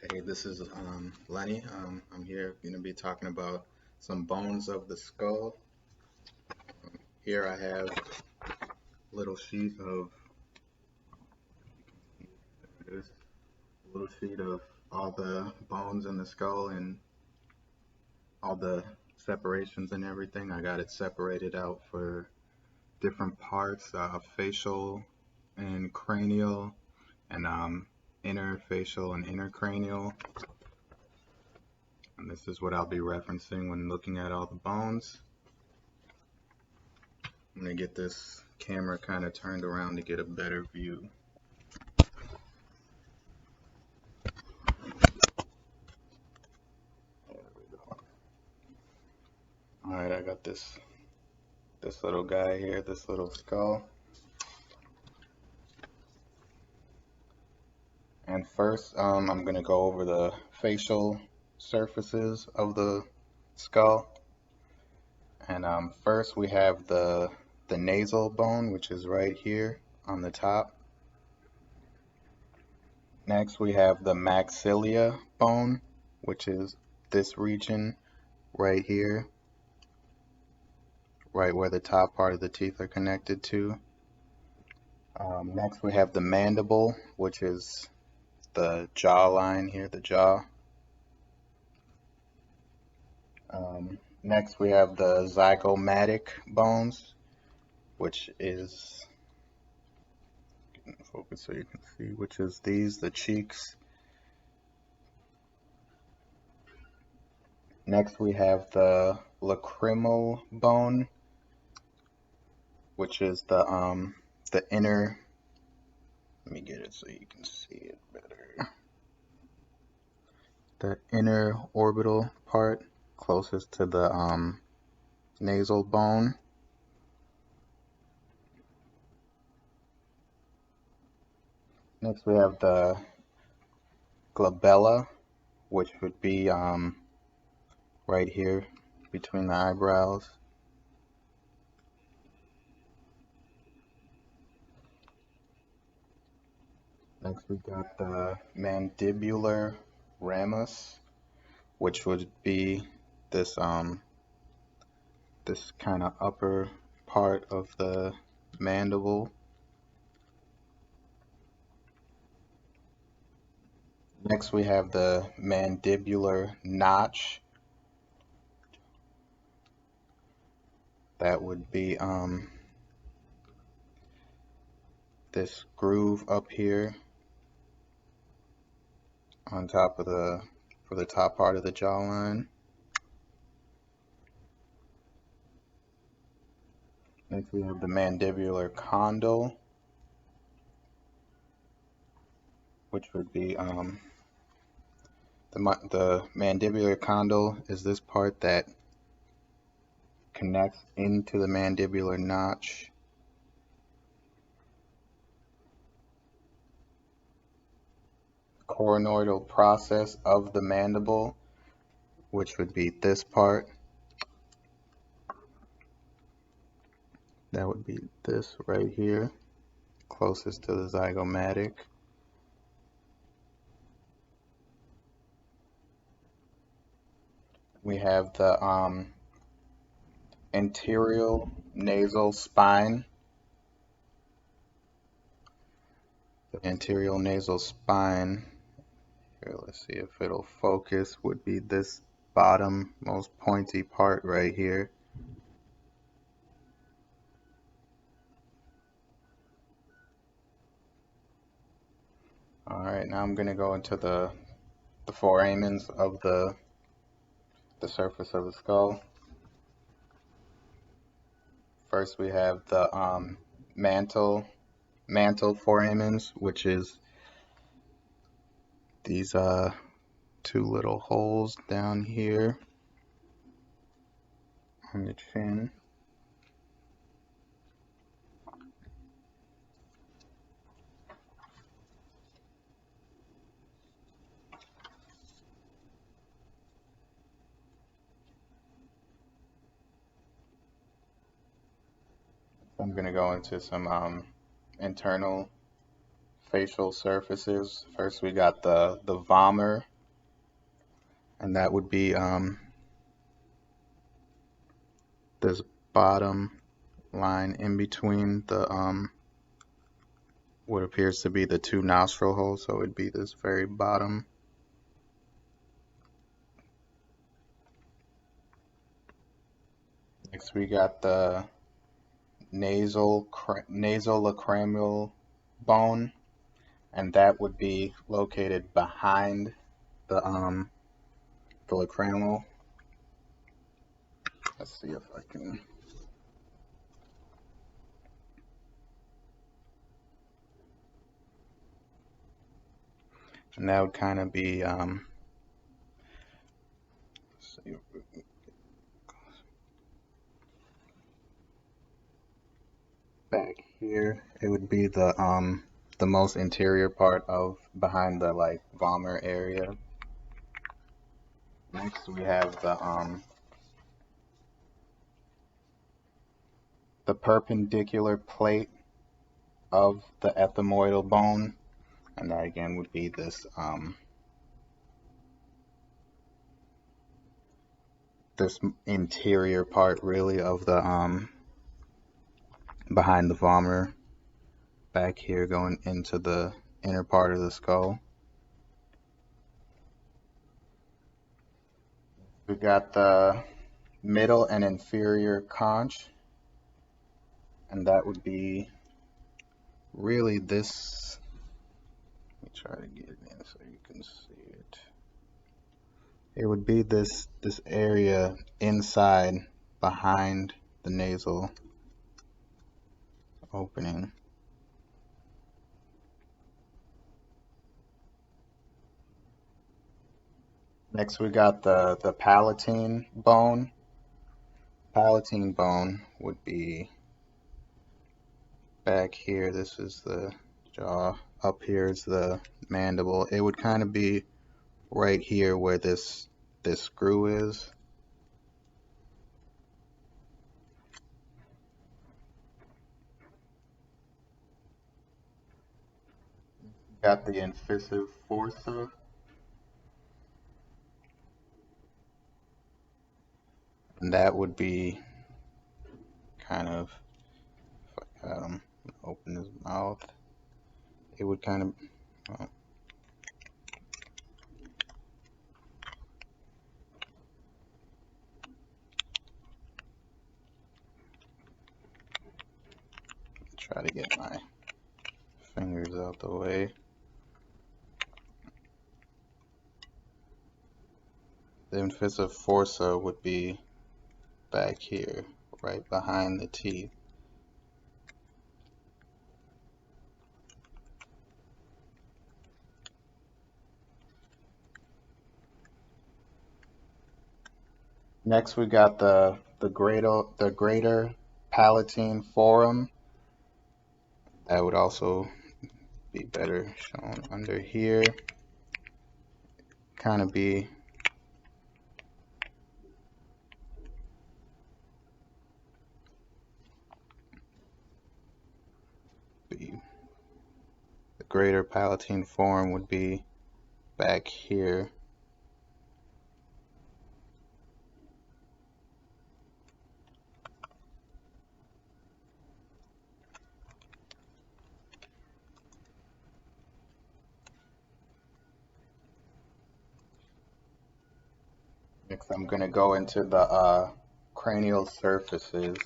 Hey, this is Lenny. I'm here going to be talking about some bones of the skull. Here I have a little sheet of this little sheet of all the bones in the skull and all the separations and everything. I got it separated out for different parts, facial and cranial, and interfacial and intercranial. And this is what I'll be referencing when looking at all the bones. I'm gonna get this camera kind of turned around to get a better view. All right, I got this little guy here, this little skull. And first, I'm gonna go over the facial surfaces of the skull. And first, we have the nasal bone, which is right here on the top. Next, we have the maxilla bone, which is this region right here, right where the top part of the teeth are connected to. Next, we have the mandible, which is the jawline here, the jaw. Next, we have the zygomatic bones, which is, focus so you can see, which is these, the cheeks. Next, we have the lacrimal bone, which is the inner. Let me get it so you can see it better. The inner orbital part, closest to the nasal bone. Next, we have the glabella, which would be right here between the eyebrows. Next, we got the mandibular ramus, which would be this this kind of upper part of the mandible. Next, we have the mandibular notch. That would be this groove up here on top of for the top part of the jawline. Next, we have the mandibular condyle, which would be the mandibular condyle is this part that connects into the mandibular notch. Coronoidal process of the mandible, which would be this part. That would be this right here, closest to the zygomatic. We have the anterior nasal spine. The anterior nasal spine, here, let's see if it'll focus, would be this bottom most pointy part right here. Alright, now I'm going to go into the foramens of the surface of the skull. First, we have the mantle foramens, which is these two little holes down here on the chin. I'm going to go into some internal facial surfaces. First, we got the vomer, and that would be this bottom line in between the what appears to be the two nostril holes, so it'd be this very bottom. Next we got the nasolacrimal bone, and that would be located behind the lacrimal. Let's see if I can. And that would kind of be see, back here. It would be the most interior part of behind the like vomer area. Next we have the perpendicular plate of the ethmoidal bone, and that again would be this this interior part really of the behind the vomer, back here going into the inner part of the skull. We got the middle and inferior conch, and that would be really this. Let me try to get it in so you can see it. It would be this area inside behind the nasal opening. Next we got the palatine bone. Palatine bone would be back here. This is the jaw. Up here is the mandible. It would kind of be right here where this screw is. Got the incisive fossa. And that would be kind of, if I got him open his mouth, it would kind of, try to get my fingers out the way. The incisive fossa would be back here, right behind the teeth. Next we got the greater palatine forum. That would also be better shown under here. Kind of be the greater palatine forum would be back here. Next I'm going to go into the cranial surfaces.